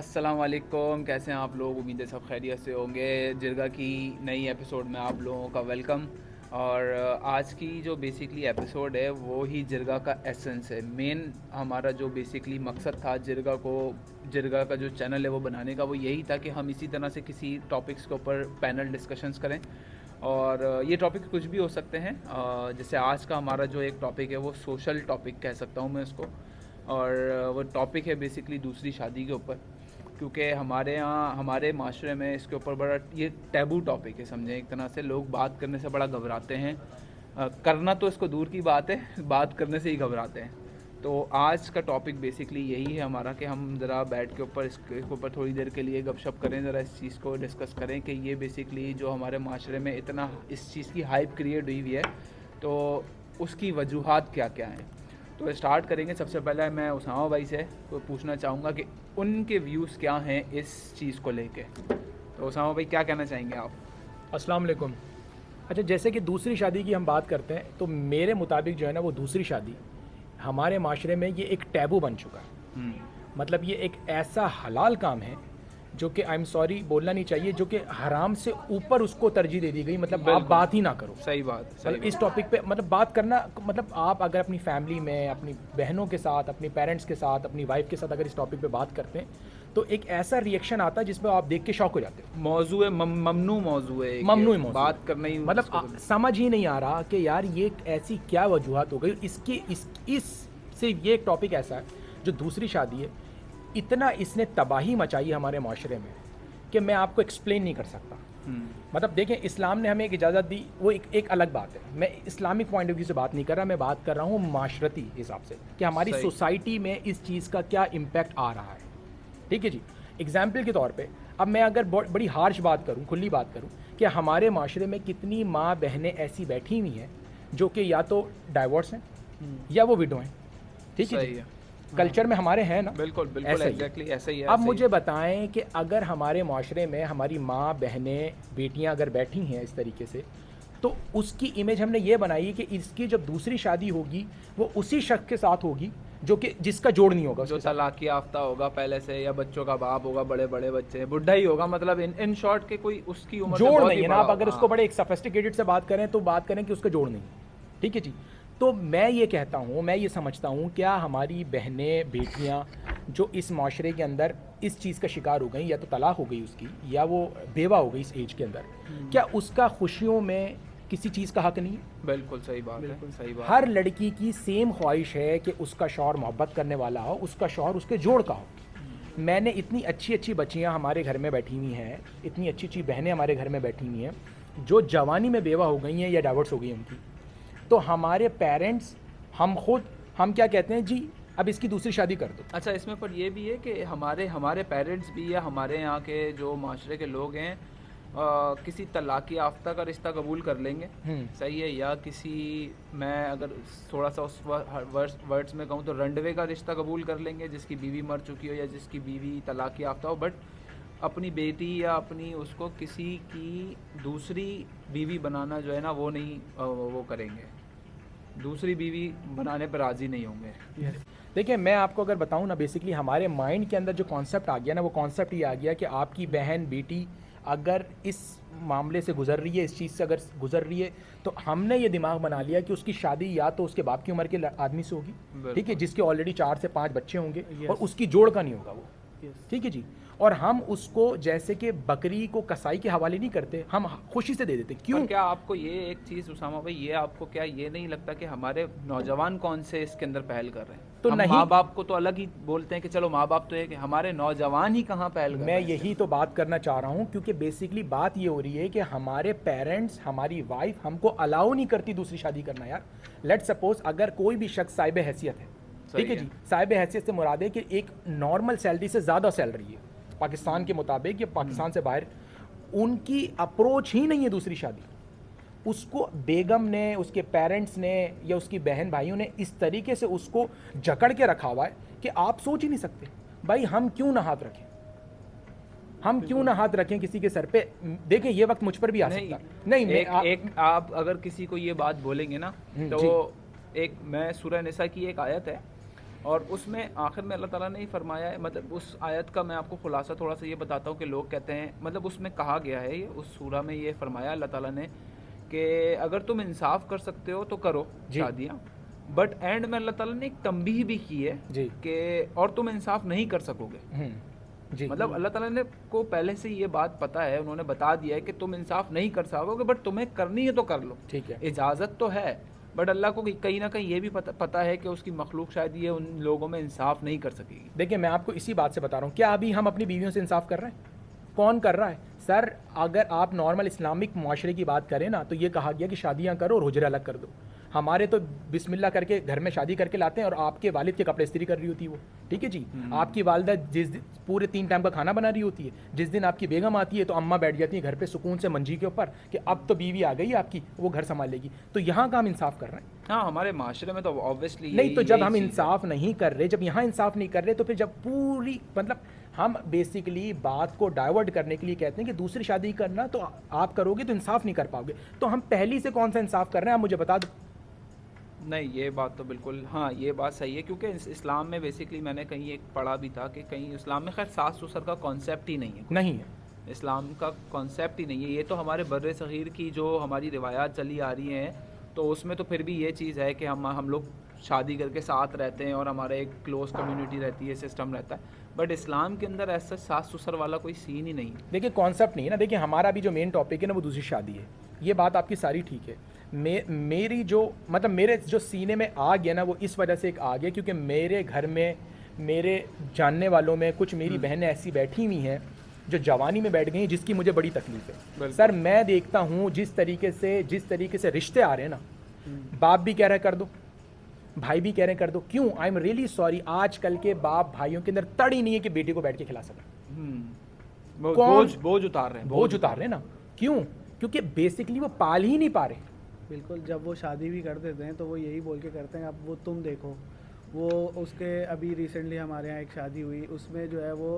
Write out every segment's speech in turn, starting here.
अस्सलाम वालेकुम, कैसे हैं आप लोग। उम्मीद है सब खैरियत से होंगे। जिरगा की नई एपिसोड में आप लोगों का वेलकम। और आज की जो बेसिकली एपिसोड है वो ही जिरगा का एसेंस है। मेन हमारा जो बेसिकली मकसद था जिरगा का जो चैनल है वो बनाने का, वो यही था कि हम इसी तरह से किसी टॉपिक्स के ऊपर पैनल डिस्कशंस करें। और ये टॉपिक कुछ भी हो सकते हैं। जैसे आज का हमारा जो एक टॉपिक है वो सोशल टॉपिक कह सकता हूँ मैं इसको। और वो टॉपिक है बेसिकली दूसरी शादी के ऊपर, क्योंकि हमारे यहाँ हमारे माशरे में इसके ऊपर बड़ा ये टैबू टॉपिक है, समझें। एक तरह से लोग बात करने से बड़ा घबराते हैं। करना तो इसको दूर की बात है, बात करने से ही घबराते हैं। तो आज का टॉपिक बेसिकली यही है हमारा कि हम ज़रा बैठ के ऊपर इसके ऊपर थोड़ी देर के लिए गपशप करें, ज़रा इस चीज़ को डिस्कस करें कि ये बेसिकली जो हमारे माशरे में इतना इस चीज़ की हाइप क्रिएट हुई हुई है, तो उसकी वजूहात क्या क्या हैं। तो स्टार्ट करेंगे। सबसे पहले मैं उसामा भाई से तो पूछना चाहूँगा कि उनके व्यूज़ क्या हैं इस चीज़ को लेके। तो उसामा भाई क्या कहना चाहेंगे आप। अस्सलाम वालेकुम। अच्छा, जैसे कि दूसरी शादी की हम बात करते हैं तो मेरे मुताबिक जो है ना वो दूसरी शादी हमारे माशरे में ये एक टैबू बन चुका है। मतलब ये एक ऐसा हलाल काम है जो कि आई एम सॉरी बोलना नहीं चाहिए, जो कि हराम से ऊपर उसको तरजीह दे दी गई। मतलब आप बात ही ना करो। सही बात, मतलब इस टॉपिक पे मतलब बात करना, मतलब आप अगर अपनी फैमिली में अपनी बहनों के साथ, अपनी पेरेंट्स के साथ, अपनी वाइफ के साथ अगर इस टॉपिक पे बात करते हैं तो एक ऐसा रिएक्शन आता है जिसमें आप देख के शॉक हो जाते हो। मौजू है, ममनू मौजू है, ममनू मौजू बात करना ही मतलब समझ ही नहीं आ रहा कि यार ये ऐसी क्या वजूहत हो गई इसकी। इस से ये एक टॉपिक ऐसा है जो दूसरी शादी है, इतना इसने तबाही मचाई हमारे माशरे में कि मैं आपको एक्सप्लेन नहीं कर सकता। मतलब देखें, इस्लाम ने हमें एक इजाज़त दी, वो एक अलग बात है। मैं इस्लामिक पॉइंट ऑफ व्यू से बात नहीं कर रहा, मैं बात कर रहा हूँ माशरती हिसाब से कि हमारी सोसाइटी में इस चीज़ का क्या इम्पैक्ट आ रहा है। ठीक है जी। एग्जाम्पल के तौर पे अब मैं अगर बड़ी हार्श बात करूँ, खुली बात करूँ, कि हमारे माशरे में कितनी माँ बहनें ऐसी बैठी हुई हैं जो कि या तो डाइवोर्स हैं या वो विडो हैं। ठीक है जी। कल्चर में हमारे हैं ना। बिल्कुल बिल्कुल एग्जैक्टली ऐसा ही है। अब मुझे बताएं कि अगर हमारे माशरे में हमारी माँ बहनें बेटियां अगर बैठी हैं इस तरीके से, तो उसकी इमेज हमने ये बनाई कि इसकी जब दूसरी शादी होगी वो उसी शख्स के साथ होगी जो कि जिसका जोड़ नहीं होगा, जो तलाक याफ्ता होगा पहले से, या बच्चों का बाप होगा, बड़े बड़े बच्चे, बुढ़ा ही होगा। मतलब इन शॉर्ट के कोई उसकी उम्र जोड़ नहीं है ना। आप अगर उसको बड़े एक सोफिस्टिकेटेड से बात करें तो बात करें कि उसका जोड़ नहीं है। ठीक है जी। तो मैं ये कहता हूँ, मैं ये समझता हूँ, क्या हमारी बहनें बेटियाँ जो इस माशरे के अंदर इस चीज़ का शिकार हो गई, या तो तलाक हो गई उसकी या वो बेवा हो गई इस एज के अंदर, क्या उसका खुशियों में किसी चीज़ का हक नहीं है? बिल्कुल सही बात है, सही बात। हर लड़की की सेम ख्वाहिश है कि उसका शौहर मोहब्बत करने वाला हो, उसका शौहर उसके जोड़ का हो। मैंने इतनी अच्छी अच्छी बच्चियाँ हमारे घर में बैठी हुई हैं, इतनी अच्छी अच्छी बहनें हमारे घर में बैठी हुई हैं जो जवानी में बेवा हो गई हैं या डाइवोर्स हो गई हैं उनकी। तो हमारे पेरेंट्स, हम क्या कहते हैं जी, अब इसकी दूसरी शादी कर दो। अच्छा, इसमें पर ये भी है कि हमारे पेरेंट्स भी या हमारे यहाँ के जो माशरे के लोग हैं किसी तलाक़ याफ्ता का रिश्ता कबूल कर लेंगे, सही है, या किसी, मैं अगर थोड़ा सा उस वर्ड्स में कहूँ तो रंडवे का रिश्ता कबूल कर लेंगे, जिसकी बीवी मर चुकी हो या जिसकी बीवी तलाक़ याफ्ता हो, बट अपनी बेटी या अपनी उसको किसी की दूसरी बीवी बनाना जो है ना वो नहीं वो करेंगे, दूसरी बीवी बनाने पर राज़ी नहीं होंगे। देखिए, मैं आपको अगर बताऊं ना, बेसिकली हमारे माइंड के अंदर जो कॉन्सेप्ट आ गया ना, वो कॉन्सेप्ट ये आ गया कि आपकी बहन बेटी अगर इस मामले से गुजर रही है, इस चीज़ से अगर गुजर रही है, तो हमने ये दिमाग बना लिया कि उसकी शादी या तो उसके बाप की उम्र के आदमी से होगी, ठीक है, जिसके ऑलरेडी 4 से 5 बच्चे होंगे, और उसकी जोड़ का नहीं होगा वो। ठीक है जी। और हम उसको जैसे कि बकरी को कसाई के हवाले नहीं करते, हम खुशी से दे देते। क्यों? क्या आपको ये एक चीज़ उसामा भाई, ये आपको क्या ये नहीं लगता कि हमारे नौजवान कौन से इसके अंदर पहल कर रहे हैं? तो हम नहीं, माँ बाप को तो अलग ही बोलते हैं कि चलो माँ बाप तो है, कि हमारे नौजवान ही कहाँ पहल कर रहे हैं? मैं यही तो बात करना चाह रहा हूँ, क्योंकि बेसिकली बात ये हो रही है कि हमारे पेरेंट्स, हमारी वाइफ हमको अलाउ नहीं करती दूसरी शादी करना। यार लेट सपोज अगर कोई भी शख्स साहिब हैसियत है, ठीक है जी, साहिब हैसियत से मुराद है कि एक नॉर्मल सैलरी से ज़्यादा सैलरी है पाकिस्तान के मुताबिक या पाकिस्तान से बाहर, उनकी अप्रोच ही नहीं है दूसरी शादी। उसको बेगम ने, उसके पेरेंट्स ने या उसकी बहन भाइयों ने इस तरीके से उसको जकड़ के रखा हुआ है कि आप सोच ही नहीं सकते भाई हम क्यों ना हाथ रखें, हम क्यों ना हाथ रखें किसी के सर पे। देखें, ये वक्त मुझ पर भी आ सकता नहीं। आप अगर किसी को ये बात बोलेंगे ना, तो एक मैं सूरह निसा की एक आयत है और उसमें आखिर में अल्लाह ताला ने ही फरमाया है, मतलब उस आयत का मैं आपको खुलासा थोड़ा सा ये बताता हूँ कि लोग कहते हैं, मतलब उसमें कहा गया है, ये उस सूरा में ये फरमाया अल्लाह ताला ने कि अगर तुम इंसाफ कर सकते हो तो करो जी। शादियाँ, बट एंड में अल्लाह ताला ने एक तंबीह भी की है जी। कि और तुम इंसाफ नहीं कर सकोगे। जी। मतलब अल्लाह ताला ने को पहले से ये बात पता है, उन्होंने बता दिया है कि तुम इंसाफ नहीं कर सकोगे, बट तुम्हें करनी है तो कर लो, ठीक है। इजाज़त तो है, बट अल्लाह को कहीं ना कहीं ये भी पता है कि उसकी मखलूक शायद ये उन लोगों में इंसाफ नहीं कर सकेगी। देखिए मैं आपको इसी बात से बता रहा हूँ, क्या अभी हम अपनी बीवियों से इंसाफ कर रहे हैं? कौन कर रहा है सर? अगर आप नॉर्मल इस्लामिक माशरे की बात करें ना, तो ये कहा गया कि शादियाँ करो और हुजरे अलग कर दो। हमारे तो बिस्मिल्लाह करके घर में शादी करके लाते हैं और आपके वालिद के कपड़े इस्त्री कर रही होती है वो, ठीक है जी। आपकी वालदा जिस दिन पूरे 3 टाइम का खाना बना रही होती है, जिस दिन आपकी बेगम आती है तो अम्मा बैठ जाती है घर पे सुकून से मंजी के ऊपर कि अब तो बीवी आ गई आपकी, वो घर संभालेगी। तो यहाँ का हम इंसाफ कर रहे हैं? हाँ, हमारे माशरे में तो ऑब्वियसली नहीं, तो जब हम इंसाफ नहीं कर रहे, जब यहाँ इंसाफ नहीं कर रहे, तो फिर जब पूरी मतलब हम बेसिकली बात को डाइवर्ट करने के लिए कहते हैं कि दूसरी शादी करना तो आप करोगे तो इंसाफ नहीं कर पाओगे, तो हम पहली से कौन सा इंसाफ कर रहे हैं आप मुझे बता दो। नहीं, ये बात तो बिल्कुल, हाँ ये बात सही है, क्योंकि इस्लाम में बेसिकली मैंने कहीं एक पढ़ा भी था कि कहीं इस्लाम में खैर सास ससुर का कॉन्सेप्ट ही नहीं है, नहीं है, इस्लाम का कॉन्सेप्ट ही नहीं है। ये तो हमारे बर्रे सग़ीर की जो हमारी रिवायात चली आ रही हैं, तो उसमें तो फिर भी ये चीज़ है कि हम लोग शादी करके साथ रहते हैं और हमारा एक क्लोज कम्युनिटी रहती है, सिस्टम रहता है, बट इस्लाम के अंदर ऐसा सास ससुर वाला कोई सीन ही नहीं है। देखिए कॉन्सेप्ट नहीं है ना। देखिए हमारा भी जो मेन टॉपिक है ना वो दूसरी शादी है, ये बात आपकी सारी ठीक है। मेरी जो मतलब मेरे जो सीने में आ गया ना वो इस वजह से एक आ गया क्योंकि मेरे घर में मेरे जानने वालों में कुछ मेरी बहनें ऐसी बैठी हुई हैं जो जवानी में बैठ गई हैं, जिसकी मुझे बड़ी तकलीफ है। सर मैं देखता हूँ जिस तरीके से रिश्ते आ रहे हैं ना, बाप भी कह रहे कर दो, भाई भी कह रहे कर दो। क्यों? आई एम रियली सॉरी, आजकल के बाप भाइयों के अंदर तड़ ही नहीं है कि बेटे को बैठ के खिला सकें। बोझ उतार रहे हैं, बोझ उतार रहे हैं ना। क्यों? क्योंकि बेसिकली वो पाल ही नहीं पा रहे। बिल्कुल, जब वो शादी भी कर देते हैं तो वो यही बोल के करते हैं, अब वो तुम देखो, वो उसके अभी रिसेंटली हमारे यहाँ एक शादी हुई, उसमें जो है वो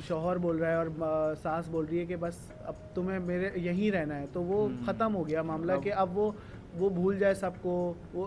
शौहर बोल रहा है और सास बोल रही है कि बस अब तुम्हें मेरे यहीं रहना है, तो वो ख़त्म हो गया मामला कि अब वो भूल जाए सबको। वो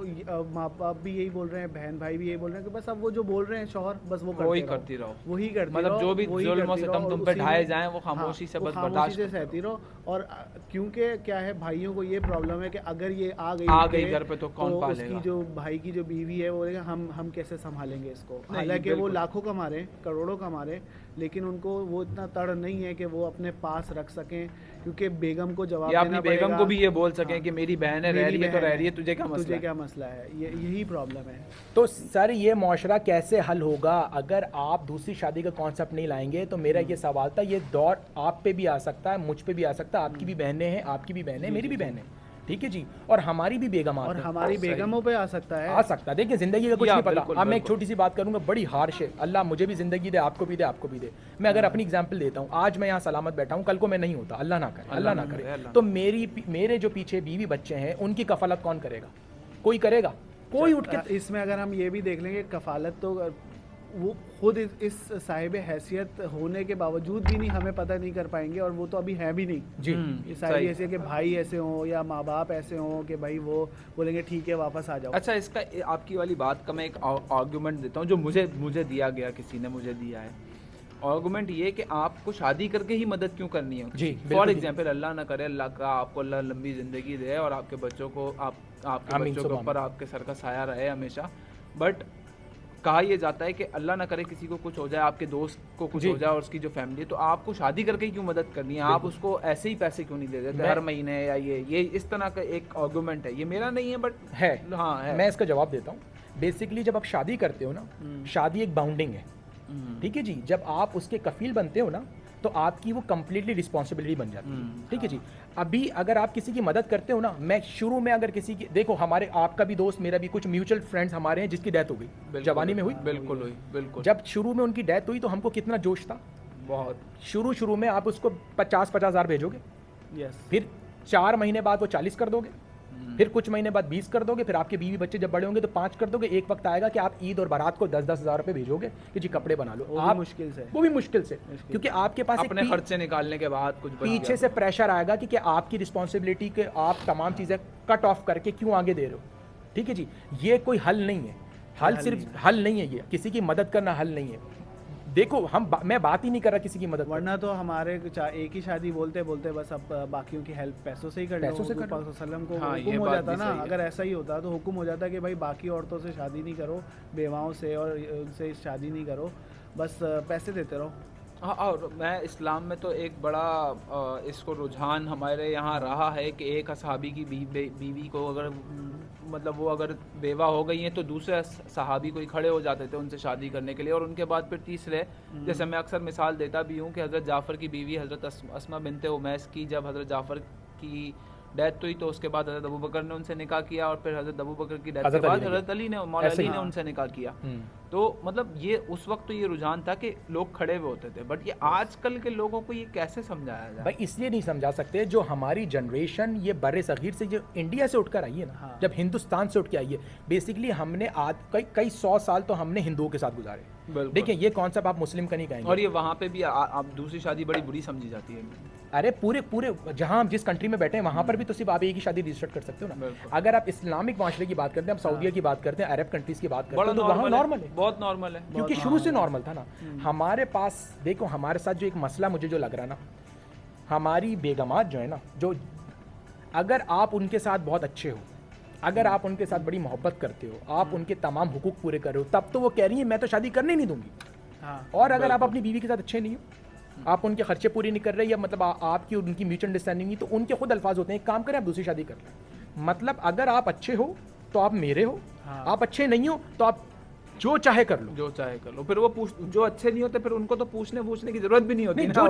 माँ बाप भी यही बोल रहे हैं, बहन भाई भी यही बोल रहे हैं कि बस अब वो जो बोल रहे हैं शौहर, बस वो करती रहो, वही करती रहो, मतलब जो भी जुल्म सितम तुम पे ढाए जाएं वो खामोशी से बस बर्दाश्त से सहती रहो। और क्योंकि क्या है, भाइयों को ये प्रॉब्लम है कि अगर ये आ गई घर पे तो कौन पालेगा, उसकी जो भाई की जो बीवी है वो बोलेगा हम कैसे संभालेंगे इसको। हालांकि वो लाखों कमा रहे, करोड़ों कमा रहे, लेकिन उनको वो इतना तड़ नहीं है कि वो अपने पास रख सकें, क्योंकि बेगम को जवाब देना अपनी बेगम को भी ये बोल सकें कि मेरी बहन है, रह रही है तो रह रही है, तुझे क्या मसला है, यही प्रॉब्लम है। तो सर ये मुआशरा कैसे हल होगा अगर आप दूसरी शादी का कॉन्सेप्ट नहीं लाएंगे? तो मेरा ये सवाल था, ये दौर आप पे भी आ सकता है, मुझ पे भी आ सकता है, आपकी भी बहनें हैं, आपकी भी बहनें, मेरी भी बहनें, ठीक है जी, और हमारी भी बेगम और हमारी बेगमों पे आ सकता है। देखिए जिंदगी का कुछ नहीं पता। अब मैं एक छोटी सी बात करूंगा, बड़ी हार्श है, अल्लाह मुझे भी जिंदगी दे, आपको भी दे, आपको भी दे। मैं अगर अपनी एग्जांपल देता हूँ, आज मैं यहाँ सलामत बैठा हूँ, कल को मैं नहीं होता, अल्लाह ना करे, तो मेरे जो पीछे बीवी बच्चे हैं उनकी कफालत कौन करेगा? कोई करेगा? कोई उठ के। इसमें अगर हम ये भी देख लेंगे, कफालत तो वो खुद इस साहिब हैसियत होने के बावजूद भी नहीं हमें पता नहीं कर पाएंगे, और वो तो अभी है भी नहीं जी। ये साहिब ऐसे कि भाई ऐसे हों या माँ बाप ऐसे हों कि भाई वो बोलेंगे ठीक है वापस आ जाओ। अच्छा, इसका आपकी वाली बात का मैं एक आर्गूमेंट देता हूँ जो मुझे दिया गया, किसी ने मुझे दिया है। आर्गूमेंट ये कि आपको शादी करके ही मदद क्यों करनी है जी। फॉर एग्जाम्पल, अल्लाह ना करे, अल्लाह का आपको अल्लाह लंबी ज़िंदगी दे और आपके बच्चों को आपके बच्चों के ऊपर आपके सर का साया रहे हमेशा, बट कहा यह जाता है कि अल्लाह ना करे किसी को कुछ हो जाए, आपके दोस्त को कुछ हो जाए और उसकी जो फैमिली है, तो आपको शादी करके ही क्यों मदद करनी है? आप उसको ऐसे ही पैसे क्यों नहीं दे देते हर महीने? या ये इस तरह का एक आर्गूमेंट है, ये मेरा नहीं है बट है। हाँ है। मैं इसका जवाब देता हूँ। बेसिकली जब आप शादी करते हो ना, शादी एक बाउंडिंग है, ठीक है जी। जब आप उसके कफील बनते हो ना तो आपकी वो कंप्लीटली रिस्पॉन्सिबिलिटी बन जाती है, ठीक है जी। अभी अगर आप किसी की मदद करते हो ना, मैं शुरू में अगर किसी की, देखो हमारे आपका भी दोस्त, मेरा भी, कुछ म्यूचुअल फ्रेंड्स हमारे हैं जिसकी डेथ हो गई, जवानी में हुई, बिल्कुल। जब शुरू में उनकी डेथ हुई तो हमको कितना जोश था, बहुत। शुरू में आप उसको 50-50 हज़ार भेजोगे, फिर 4 महीने बाद वो 40 कर दोगे, फिर कुछ महीने बाद 20 कर दोगे, फिर आपके बीवी बच्चे जब बड़े होंगे तो 5 कर दोगे। एक वक्त आएगा कि आप ईद और बारात को 10-10 हज़ार रुपए भेजोगे कि जी कपड़े बना लो। आप वो भी मुश्किल से क्योंकि आपके पास अपने खर्चे निकालने के बाद कुछ पीछे से प्रेशर आएगा कि आपकी रिस्पॉन्सिबिलिटी के आप तमाम चीज़ें कट ऑफ करके क्यों आगे दे रहे हो, ठीक है जी। ये कोई हल नहीं है। हल सिर्फ हल नहीं है, ये किसी की मदद करना हल नहीं है। देखो मैं बात ही नहीं कर रहा किसी की मदद वरना तो हमारे एक ही शादी बोलते बोलते बस अब बाकियों की हेल्प पैसों से ही कर लो। पैसों से कर लो। वसल्लम को हाँ, हुक्म ये हो बात जाता भी ना, सही है। अगर ऐसा ही होता तो हुक्म हो जाता कि भाई बाकी औरतों से शादी नहीं करो, बेवाओं से और उनसे शादी नहीं करो, बस पैसे देते रहो। हाँ, और मैं इस्लाम में तो एक बड़ा इसको रुझान हमारे यहाँ रहा है कि एक असहाबी की बीवी को अगर मतलब वो अगर बेवा हो गई हैं तो दूसरे सहाबी कोई खड़े हो जाते थे उनसे शादी करने के लिए, और उनके बाद फिर तीसरे, जैसे मैं अक्सर मिसाल देता भी हूँ कि हज़रत जाफ़र की बीवी हज़रत अस्मा बिनते उमैस की, जब हज़रत जाफ़र की डेथ हुई तो उसके बाद हज़रत अबू बकर ने उनसे निकाह किया, और फिर हज़रत अबू बकर की डेथ के बाद हज़रत अली ने मौला अली ने उनसे निकाह किया। तो मतलब ये उस वक्त तो ये रुझान था कि लोग खड़े हुए होते थे, बट ये आजकल के लोगों को ये कैसे समझाया जाए? भाई इसलिए नहीं समझा सकते, जो हमारी जनरेशन ये बर्रे सगीर से जो इंडिया से उठकर आई है ना, हाँ। जब हिंदुस्तान से उठ के आई है, बेसिकली हमने आज कई 100 साल तो हमने हिंदुओं के साथ गुजारे। देखिए ये कॉन्सेप्ट आप मुस्लिम का नहीं कहेंगे। और ये वहाँ पे भी आप दूसरी शादी बड़ी बुरी समझी जाती है। अरे पूरे जहां हम जिस कंट्री में बैठे हैं वहां पर भी तो सिर्फ आप एक ही शादी रजिस्टर कर सकते हो ना। अगर आप इस्लामिक माशरे की बात करते हैं, आप सऊदीया की बात करते हैं, अरब कंट्रीज की बात करते हैं, तो वहाँ नॉर्मल है, बहुत नॉर्मल है, क्योंकि शुरू से नॉर्मल था ना। हमारे पास देखो, हमारे साथ जो एक मसला मुझे जो लग रहा ना, हमारी बेगमात जो है ना, जो अगर आप उनके साथ बहुत अच्छे हो, अगर आप उनके साथ बड़ी मोहब्बत करते हो, आप उनके तमाम हुकूक पूरे कर रहे हो, तब तो वो कह रही है मैं तो शादी करने नहीं दूंगी। और अगर आप अपनी बीवी के साथ अच्छे नहीं हो, आप उनके खर्चे पूरे नहीं कर रहे, या मतलब आपकी उनकी म्यूचुअल अंडरस्टैंडिंग नहीं, तो उनके खुद अल्फाज होते हैं, एक काम करें आप दूसरी शादी कर लें। मतलब अगर आप अच्छे हो तो आप मेरे हो, आप अच्छे नहीं हो तो आप जो चाहे कर लो, जो चाहे कर लो। फिर वो जो अच्छे नहीं होते फिर उनको तो पूछने की जरूरत भी नहीं होती, जो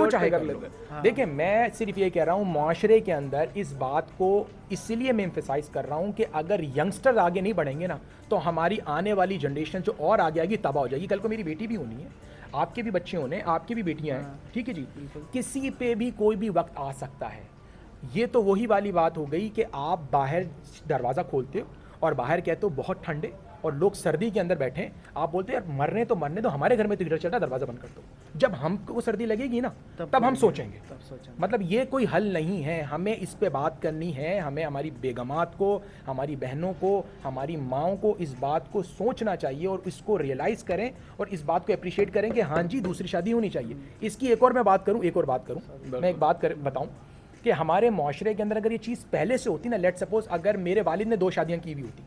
चाहे कर लो। देखिए मैं सिर्फ ये कह रहा हूँ, माशरे के अंदर इस बात को इसलिए मैं एम्फेसाइज कर रहा हूँ कि अगर यंगस्टर आगे नहीं बढ़ेंगे ना, तो हमारी आने वाली जनरेशन जो और आगे आएगी तबाह हो जाएगी। कल को मेरी बेटी भी होनी है, आपके भी बच्चे होने, आपकी भी बेटियां हैं, ठीक है जी, किसी पे भी कोई भी वक्त आ सकता है। ये तो वही वाली बात हो गई कि आप बाहर दरवाज़ा खोलते हो और बाहर कहते हो बहुत ठंडे, और लोग सर्दी के अंदर बैठे हैं, आप बोलते हैं यार मरने तो हमारे घर में तो हीटर चल रहा है, दरवाज़ा बंद कर दो। जब हमको सर्दी लगेगी ना तब हम सोचेंगे। मतलब ये कोई हल नहीं है, हमें इस पे बात करनी है। हमें हमारी बेगमात को, हमारी बहनों को, हमारी माओं को इस बात को सोचना चाहिए और इसको रियलाइज़ करें और इस बात को अप्रिशिएट करें कि हाँ जी दूसरी शादी होनी चाहिए। इसकी एक और बात करूँ मैं एक बात बताऊँ कि हमारे माशरे के अंदर अगर ये चीज़ पहले से होती ना, लेट सपोज अगर मेरे वालिद ने 2 शादियाँ की हुई होती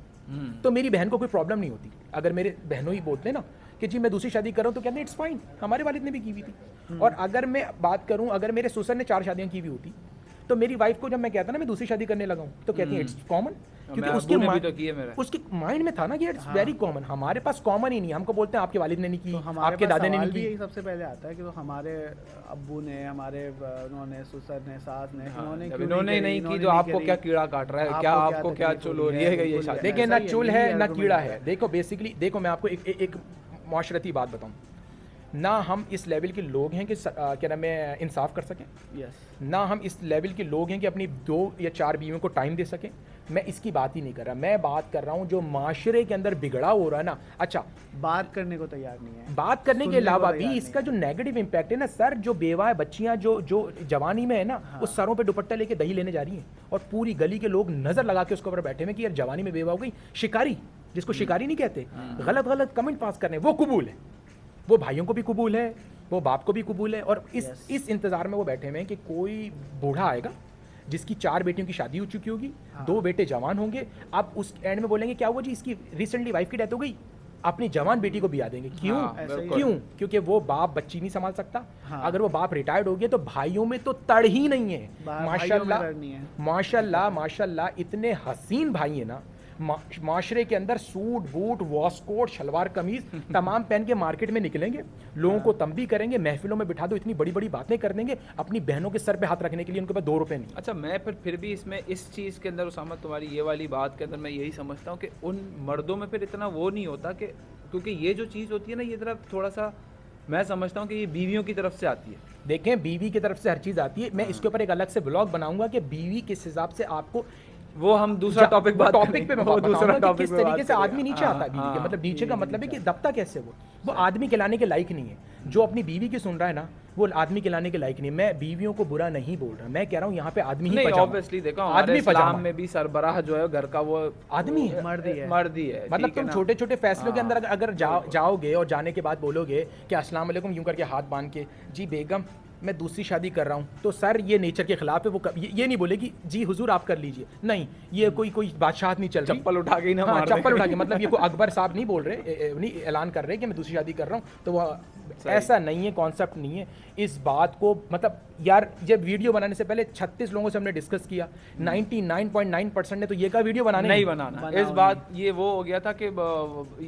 तो मेरी बहन को कोई प्रॉब्लम नहीं होती। अगर मेरे बहनों ही बोलते ना कि जी मैं दूसरी शादी कर रहा हूँ, तो कहते हैं इट्स फाइन, हमारे वालिद ने भी की हुई थी। और अगर मैं बात करूँ, अगर मेरे ससुर ने 4 शादियाँ की हुई होती, तो मेरी वाइफ को जब मैं कहता ना मैं दूसरी शादी करने लगा हूँ, तो कहती है इट्स कॉमन, क्योंकि उसके माइंड में था ना कि इट्स वेरी कॉमन। हमारे पास कॉमन ही नहीं, हमको बोलते हैं आपके वालिद ने नहीं की, आपके दादा ने नहीं की। यही सबसे पहले आता है कि तो हमारे अब्बू ने, हमारे उन्होंने, ससुर ने, सास ने, इन्होंने नहीं की, जो आपको क्या कीड़ा काट रहा है, क्या आपको क्या चुल हो रही है? ये देखिए ना चुल है ना कीड़ा है। देखो बेसिकली देखो मैं आपको एक माशरती बात बताऊँ ना, हम इस लेवल के लोग हैं कि क्या नाम है इंसाफ कर सकें, ना हम इस लेवल के लोग हैं कि अपनी 2 या 4 बीवियों को टाइम दे सकें। मैं इसकी बात ही नहीं कर रहा, मैं बात कर रहा हूँ जो माशरे के अंदर बिगड़ाव हो रहा है ना। अच्छा, बात करने को तैयार नहीं है, बात करने के अलावा भी इसका जो नेगेटिव इम्पैक्ट है ना सर, जो बेवाएं बच्चियां जो जवानी में है ना, वो सरों पे दुपट्टा लेके दही लेने जा रही हैं और पूरी गली के लोग नजर लगा के उसके ऊपर बैठे हुए कि यार जवानी में बेवा हो गई। शिकारी, जिसको शिकारी नहीं कहते, गलत कमेंट पास करने, वो कबूल है, वो भाइयों को भी कबूल है, वो बाप को भी कबूल है। और इस इंतज़ार में वो बैठे हुए हैं कि कोई बूढ़ा आएगा जिसकी 4 बेटियों की शादी हो चुकी होगी, 2 बेटे जवान होंगे। अब उस एंड में बोलेंगे क्या हुआ जी, इसकी रिसेंटली वाइफ की डेथ हो गई, अपनी जवान बेटी को बिया देंगे। क्यों? क्योंकि वो बाप बच्ची नहीं संभाल सकता। अगर वो बाप रिटायर्ड हो गया तो भाइयों में तो तड़ ही नहीं है। माशाल्लाह इतने हसीन भाई है ना माशरे के अंदर, सूट बूट वॉस्कोट शलवार कमीज तमाम पहन के मार्केट में निकलेंगे, लोगों को तंबी करेंगे, महफिलों में बिठा दो, इतनी बड़ी बड़ी बातें कर देंगे, अपनी बहनों के सर पे हाथ रखने के लिए उनके पास 2 रुपए नहीं। अच्छा, मैं फिर भी इसमें इस चीज़ के अंदर उसामा, तुम्हारी ये वाली बात के अंदर मैं यही समझता हूँ कि उन मर्दों में फिर इतना वो नहीं होता कि, क्योंकि ये जो चीज़ होती है ना, ये तरफ थोड़ा सा मैं समझता हूँ कि ये बीवियों की तरफ से आती है। देखें बीवी की तरफ से हर चीज़ आती है। मैं इसके ऊपर एक अलग से ब्लॉग बनाऊंगा कि बीवी किस हिसाब से आपको, वो हम दूसरा टॉपिक पे मैं दूसरा टॉपिक किस तरीके से आदमी नीचे आता है बीवी के, मतलब नीचे का मतलब है कि दबता कैसे वो आदमी कहलाने के लायक नहीं है। जो अपनी बीवी की सुन रहा है ना, वो आदमी खिलाने के लायक नहीं। मैं बीवियों को बुरा नहीं बोल रहा, मैं कह रहा हूँ यहाँ पे आदमी ही नहीं, पजामा, ऑब्वियसली देखो हमारे आदमी इस्लाम पजामा में भी सरबराह जो है घर का वो आदमी है, मर्द ही है। मर्द ही है, मतलब ठीक है तुम ना? छोटे छोटे फैसलों के हाँ, अंदर अगर जाओगे और जाने के बाद बोलोगे कि अस्सलाम वालेकुम यूं करके हाथ बांध के, जी बेगम मैं दूसरी शादी कर रहा हूँ, तो सर ये नेचर के खिलाफ है। वो ये नहीं बोलेगी जी हुजूर आप कर लीजिए, नहीं, ये कोई बादशाहत नहीं चल रही। चप्पल उठा के ही ना हाँ, मार दे। चप्पल उठा के, मतलब ये कोई अकबर साहब नहीं बोल रहे, नहीं ऐलान कर रहे कि मैं दूसरी शादी कर रहा हूँ, तो वो ऐसा नहीं है, कॉन्सेप्ट नहीं है इस बात को। मतलब यार जब वीडियो बनाने से पहले 36 लोगों से हमने डिस्कस किया, 99.9% ने तो ये का वीडियो बनाने नहीं बनाना, इस बात ये वो हो गया था कि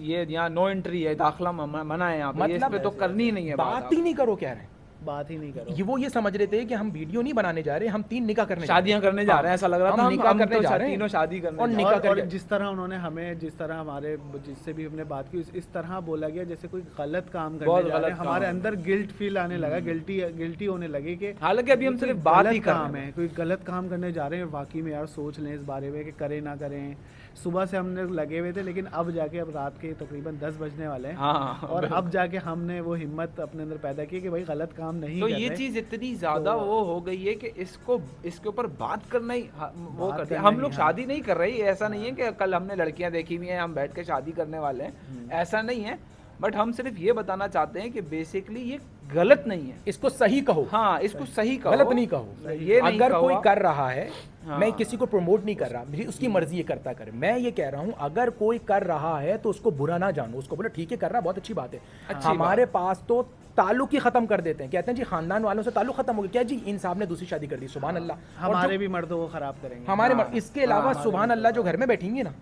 ये यहाँ नो एंट्री है, दाखिला मना है यहाँ पे, ये इस पे तो करनी ही नहीं है बात ही नहीं करो, कह रहे हैं बात ही नहीं करो। ये समझ रहे थे कि हम वीडियो नहीं बनाने जा रहे, हम 3 निकाह करने शादियां करने जा रहे हैं, ऐसा लग रहा था हम निकाह हम करने तो जा रहे हैं तीनों शादी करने और जा रहे निकाह और करके जिस तरह उन्होंने हमें, जिस तरह हमारे जिससे भी हमने बात की, इस तरह बोला गया जैसे कोई गलत काम बहुत करने जा रहे हैं। गलत हमारे काम। अंदर गिल्ट फील आने लगा, गिल्टी होने लगे कि हालांकि अभी हम ये सिर्फ कोई बात गलत ही कर काम रहे हैं। है, कोई गलत काम करने जा रहे हैं। वाकई में यार सोच लें इस बारे में कि करें ना करें। सुबह से हमने लगे हुए थे, लेकिन अब जाके, अब रात के तकरीबन 10 बजने वाले हैं, हाँ, और अब जाके हमने वो हिम्मत अपने अंदर पैदा की कि भाई गलत काम नहीं तो कर ये रहे। चीज इतनी ज्यादा तो- वो हो गई है कि इसके ऊपर बात करना ही वो बात करते हैं। करना हम ही, लोग हाँ। शादी नहीं कर रहे, ऐसा नहीं है कि कल हमने लड़कियां देखी हुई हैं हम बैठ के शादी करने वाले हैं, ऐसा नहीं है। बट हम सिर्फ ये बताना चाहते हैं कि बेसिकली ये गलत नहीं है। इसको सही कहो, हाँ, इसको सही कहो, गलत नहीं कहो। ये नहीं अगर कहो कोई आप। कर रहा है, हाँ। मैं किसी को प्रमोट नहीं कर रहा, मेरी उसकी मर्जी ये करता करे। मैं ये कह रहा हूँ अगर कोई कर रहा है तो उसको बुरा ना जानो, उसको बोलो ठीक है कर रहा, बहुत अच्छी बात है। अच्छी हमारे पास तो ताल्लुक ही खत्म कर देते हैं, कहते हैं जी खानदान वालों से ताल्लुक खत्म हो गया, क्या जी इन साहब ने दूसरी शादी कर दी, सुभान अल्लाह। और हमारे भी मर्दों को खराब करेंगे। हमारे हाँ, इसके अलावा हाँ, सुभान अल्लाह जो घर में बैठी हुई है ना,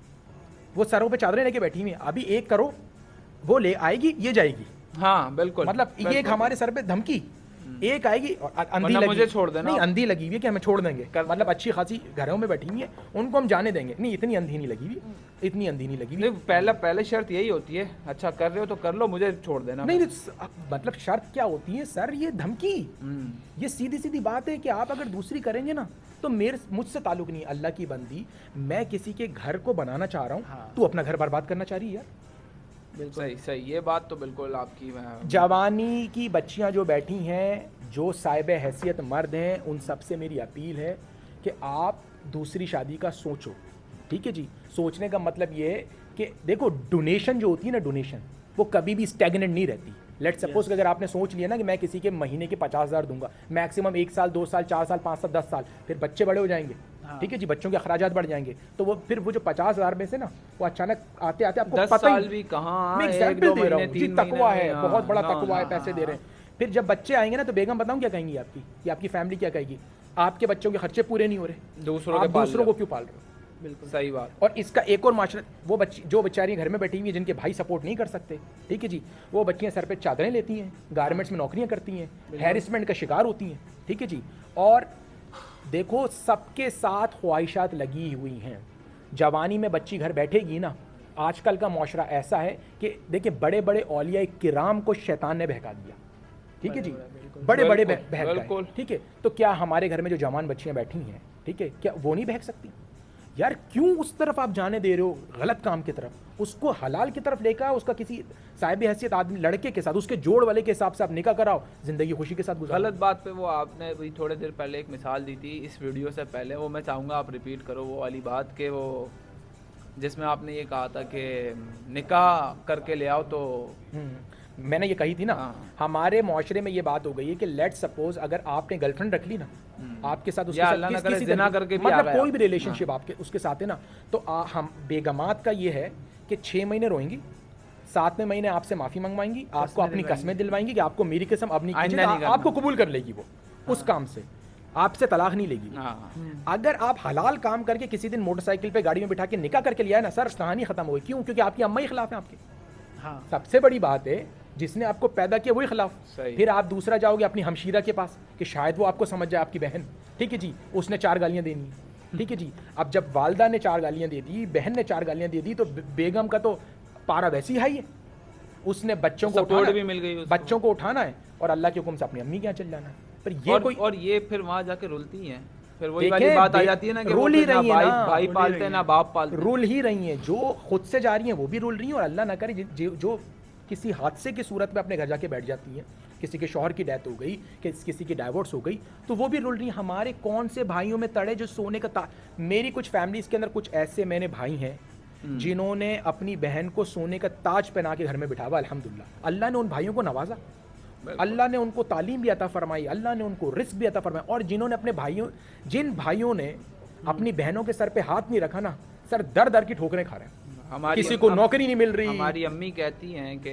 वो सरों पे चादरें लेके बैठी हुई है, अभी एक करो वो ले आएगी, ये जाएगी। हाँ बिल्कुल, मतलब ये एक हमारे सर पे धमकी, एक आएगी और अंधी वरना लगी, मुझे छोड़ देना नहीं आप। अंधी लगी हुई है कि हमें छोड़ देंगे, मतलब अच्छी खासी घरों में बैठी हुई है, उनको हम जाने देंगे नहीं, इतनी अंधी नहीं लगी हुई, इतनी अंधी नहीं लगी हुई। नहीं, पहले शर्त यही होती है, अच्छा कर रहे हो तो कर लो, मुझे छोड़ देना। नहीं मतलब शर्त क्या होती है सर, ये धमकी, ये सीधी सीधी बात है कि आप अगर दूसरी करेंगे ना तो मुझसे ताल्लुक नहीं, अल्लाह की बंदी, मैं किसी के घर को बनाना चाह रहा हूँ, हाँ। तू अपना घर बर्बाद करना चाह रही है यार। सही सही, ये बात तो बिल्कुल आपकी जवानी की बच्चियां जो बैठी हैं, जो साहिब हैसियत मर्द हैं, उन सब से मेरी अपील है कि आप दूसरी शादी का सोचो, ठीक है जी। सोचने का मतलब ये है कि देखो डोनेशन जो होती है ना, डोनेशन वो कभी भी स्टैग्नेंट नहीं रहती। लेट सपोज अगर आपने सोच लिया ना कि मैं किसी के महीने के 50,000 दूंगा, मैक्सिमम 1 साल 2 साल 4 साल 5 साल 10 साल, फिर बच्चे बड़े हो जाएंगे, हाँ। ठीक है जी, बच्चों के अखराजात बढ़ जाएंगे, तो वो फिर वो जो 50,000 में से ना वो अचानक आते आते आपको 10 पता ही साल भी कहाँ, मैं एक एग्जाम्पल दो दे रहा महीने, हूँ जी, 3 तकवा महीने है, में, बहुत बड़ा हाँ, तकवा है, हाँ, पैसे दे रहे हैं। फिर जब बच्चे आएंगे ना तो बेगम बताऊँ क्या कहेंगी आपकी, कि आपकी फैमिली क्या कहेगी, आपके बच्चों के खर्चे पूरे नहीं हो रहे, दूसरों आप के पाल दूसरों लो। को क्यों पाल रहे हो। बिल्कुल सही बात। और इसका एक और माशरा, वो बच्ची जो बेचारी घर में बैठी हुई है, जिनके भाई सपोर्ट नहीं कर सकते, ठीक है जी, वो बच्चियां सर पे चादरें लेती हैं, गारमेंट्स में नौकरियां करती हैं, हैरेसमेंट का शिकार होती हैं, ठीक है जी। और देखो सबके साथ ख्वाहिशात लगी हुई हैं। जवानी में बच्ची घर बैठेगी ना, आजकल का माशरा ऐसा है कि देखिए बड़े बड़े औलिया किराम को शैतान ने बहका दिया, ठीक है जी, बड़े बड़े बिल्कुल, बहक गए, बिल्कुल। ठीक है। तो क्या हमारे घर में जो जवान बच्चियां बैठी हैं, ठीक है, क्या वो नहीं बहक सकती यार? क्यों उस तरफ आप जाने दे रहे हो, गलत काम की तरफ? उसको हलाल की तरफ लेकर आओ, उसका किसी साहिब हैसियत आदमी लड़के के साथ, उसके जोड़ वाले के हिसाब से आप निकाह कराओ, जिंदगी खुशी के साथ गुजारो। गलत बात पे वो आपने अभी थोड़े देर पहले एक मिसाल दी थी इस वीडियो से पहले, वो मैं चाहूँगा आप रिपीट करो वो वाली बात, के वो जिसमें आपने ये कहा था कि निकाह करके ले आओ तो मैंने ये कही थी ना, हाँ। हमारे माशरे में ये बात हो गई है कि लेट सपोज अगर आपने गर्लफ्रेंड रख ली ना, आपके साथ उसके या साथ अल्लाह ना किस- करे किसी ज़िना तरीके- करके भी आ मतलब गया। कोई भी रिलेशनशिप आपके उसके साथ है ना, तो हम बेगमात का ये है कि 6 महीने रोएंगी, 7वें महीने आपसे माफ़ी मंगवाएंगी, आपको अपनी कस्में दिलवाएंगी कि आपको मेरी कसम अब नहीं कीजिए, आइंदा नहीं करना। आपको कबूल कर लेगी वो उस काम से, आपसे तलाक नहीं लेगी। हाँ, अगर आप हलाल काम करके किसी दिन मोटरसाइकिल पे गाड़ी में बिठा के निकाह करके लिया है ना सर, कहानी खत्म हो गई। क्यों? क्योंकि आपकी अम्मा ही खिलाफ है आपके। हाँ सबसे बड़ी बात है जिसने आपको पैदा किया वही खिलाफ। सही। फिर आप दूसरा जाओगे अपनी हमशीरा के पास कि शायद वो आपको समझ जाए, आपकी बहन, ठीक है जी, उसने 4 गालियां देनी है, ठीक है जी। अब जब वालदा ने 4 गालियां दे दी, बहन ने 4 गालियां दे दी, तो बेगम का तो पारा वैसी हाई है, उसने बच्चों को सपोर्ट उठाना भी है, मिल गई उसको। बच्चों को उठाना है और अल्लाह के हुक्म से अपनी अम्मी के यहाँ चल जाना है। पर ये कोई और ये फिर वहाँ जाके रुलती हैं, फिर वही देखें, वाली बात आ जाती है ना कि वो रूल ही फिर ना रही है भाई ना, भाई रूल ही पालते रही हैं ना है। बाप पालते हैं। रूल ही रही हैं, जो खुद से जा रही हैं वो भी रूल रही हैं, और अल्लाह ना करे जो किसी हादसे की सूरत में अपने घर जाके बैठ जाती हैं, किसी के शौहर की डेथ हो गई, किसी की डाइवोर्स हो गई, तो वो भी रुल रही। हमारे कौन से भाइयों में तड़े जो सोने का मेरी कुछ फैमिलीज़ के अंदर कुछ ऐसे मैंने भाई हैं जिन्होंने अपनी बहन को सोने का ताज पहना के घर में बिठावा। अल्हम्दुलिल्लाह, अल्लाह ने उन भाइयों को नवाजा, अल्लाह ने उनको तालीम भी अता फरमाई, अल्लाह ने उनको रिस्क भी अता फरमाई। और जिन्होंने अपने भाइयों, जिन भाइयों ने अपनी बहनों के सर पे हाथ नहीं रखा ना, सर दर दर की ठोकरें खा रहे हैं। किसी को नौकरी नहीं मिल रही। हमारी अम्मी कहती हैं कि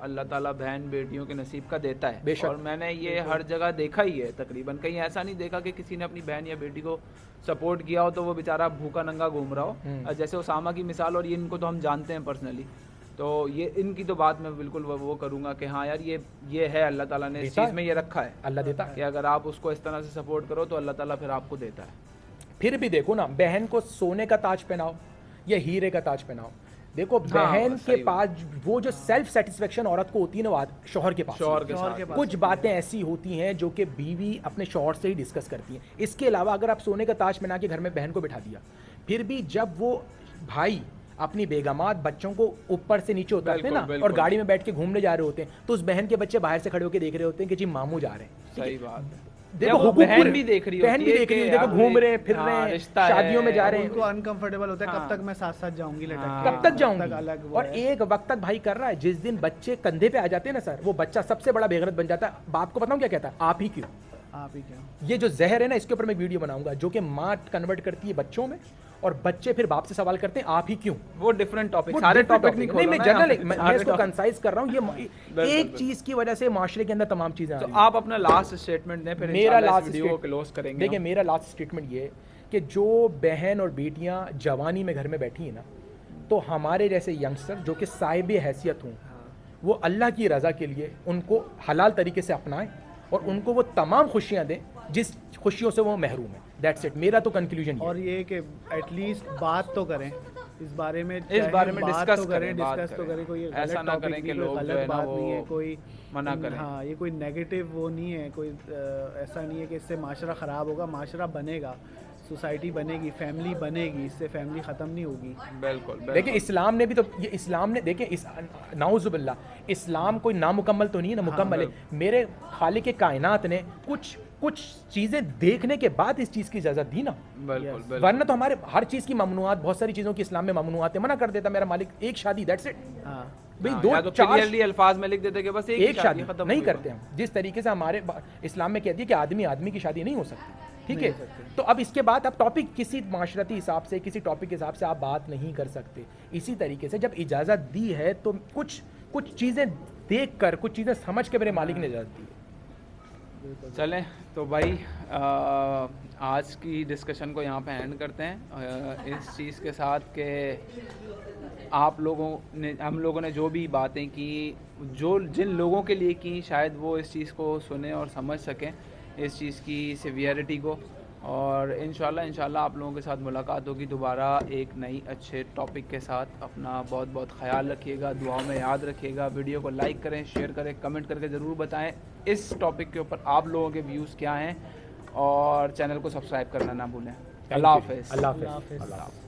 अल्लाह ताला बहन बेटियों के नसीब का देता है, बेशक। और मैंने ये हर जगह देखा ही है तकरीबन, कहीं ऐसा नहीं देखा कि किसी ने अपनी बहन या बेटी को सपोर्ट किया हो तो वो बेचारा भूखा नंगा घूम रहा हो। जैसे उसामा की मिसाल, और ये इनको तो हम जानते हैं पर्सनली, तो ये इनकी तो बात मैं बिल्कुल वो करूँगा कि हाँ यार ये है, अल्लाह ताला ने इस चीज़ में ये रखा है, अल्लाह देता है कि अगर आप उसको इस तरह से सपोर्ट करो तो अल्लाह ताला फिर आपको देता है। फिर भी देखो ना, बहन को सोने का ताज पहनाओ या हीरे का ताज पहनाओ, देखो बहन के पास वो जो सेल्फ सेटिस्फेक्शन औरत को होती है ना, वो शौहर के पास शौहर के साथ कुछ बातें ऐसी होती हैं जो कि बीवी अपने शौहर से ही डिस्कस करती है। इसके अलावा अगर आप सोने का ताज पहना के घर में बहन को बिठा दिया, फिर भी जब वो भाई अपनी बेगमात बच्चों को ऊपर से नीचे उतारते हैं ना और गाड़ी में बैठ के घूमने जा रहे होते हैं, तो उस बहन के बच्चे बाहर से खड़े होकर देख रहे होते हैं कि जी मामू जा रहे हैं। सही बात है। देखो बहन भी देख रही बहन भी देख रही है, देखो घूम रहे हैं, फिर रहे हैं, शादियों में जा रहे हैं, उनको अनकंफर्टेबल होता है, कब तक मैं साथ साथ जाऊंगी लटक के, कब तक जाऊंगी। अलग और एक वक्त तक भाई कर रहा है, जिस दिन बच्चे कंधे पे आ जाते हैं ना सर, वो बच्चा सबसे बड़ा बेगरत बन जाता है। बाप को बताऊं क्या कहता है, आप ही क्यों, आप ही क्या। ये जो जहर है ना, इसके ऊपर मैं वीडियो बनाऊंगा, जो कि माँ कन्वर्ट करती है बच्चों में और बच्चे फिर बाप से सवाल करते हैं आप ही क्यों। वो डिफरेंट टॉपिक, सारे टॉपिक नहीं खोलना, मैं जनरल मैं इसको कंसाइज कर रहा हूँ। ये एक चीज की वजह से माशरे के अंदर तमाम चीजें। तो आप अपना लास्ट स्टेटमेंट दें, फिर मेरा लास्ट वीडियो को क्लोज करेंगे। देखिए मेरा लास्ट स्टेटमेंट ये कि जो बहन और बेटियां जवानी में घर में बैठी हैं ना, तो हमारे जैसे यंगस्टर जो कि साहिब हैसियत हों, वो अल्लाह की रज़ा के लिए उनको हलाल तरीके से अपनाएं और उनको वो तमाम खुशियां दें जिस खुशियों से वो महरूम है। दैट्स इट, मेरा तो कंक्लूजन। और ये कि एटलीस्ट बात तो करें इस बारे में, डिस्कस तो करें, कोई ऐसा ना करें कि लोग जो है ना वो नहीं है, कोई मना करें। हाँ, ये कोई नेगेटिव वो नहीं है, कोई ऐसा नहीं है कि इससे माशरा ख़राब होगा। माशरा बनेगा, सोसाइटी बनेगी, फैमिली बनेगी, इससे फैमिली ख़त्म नहीं होगी। बिल्कुल। देखिए इस्लाम ने भी तो ये इस्लाम ने, देखिए नाउजुबिल्लाह, इस्लाम कोई नामुकम्मल तो नहीं है ना, मुकम्मल है। मेरे खालिक कायनात ने कुछ चीज़ें देखने के बाद इस चीज़ की इजाज़त दी ना। बिल्कुल। वरना तो हमारे हर चीज़ की ममनुआत, बहुत सारी चीज़ों की इस्लाम में ममनुआत है, मना कर देता मेरा मालिक, एक शादी, दैट्स इट। भाई दो चार अल्फाज में लिख देते कि बस एक शादी खत्म नहीं करते हम। जिस तरीके से हमारे इस्लाम में कह दिया कि आदमी की शादी नहीं हो सकती, ठीक है। तो अब इसके बाद आप टॉपिक किसी माशरती हिसाब से, किसी टॉपिक के हिसाब से आप बात नहीं कर सकते। इसी तरीके से जब इजाज़त दी है तो कुछ चीज़ें देख कर, कुछ चीज़ें समझ के मेरे मालिक ने इजाज़त दी। चलें तो भाई आज की डिस्कशन को यहाँ पे एंड करते हैं इस चीज़ के साथ कि हम लोगों ने जो भी बातें की, जो जिन लोगों के लिए की, शायद वो इस चीज़ को सुने और समझ सकें इस चीज़ की सिवियरिटी को। और इंशाल्लाह आप लोगों के साथ मुलाकात होगी दोबारा एक नई अच्छे टॉपिक के साथ। अपना बहुत बहुत ख्याल रखिएगा, दुआओं में याद रखिएगा। वीडियो को लाइक करें, शेयर करें, कमेंट करके ज़रूर बताएं इस टॉपिक के ऊपर आप लोगों के व्यूज़ क्या हैं, और चैनल को सब्सक्राइब करना ना भूलें। अल्लाह हाफ़िज़। अल्लाह हाफ़िज़।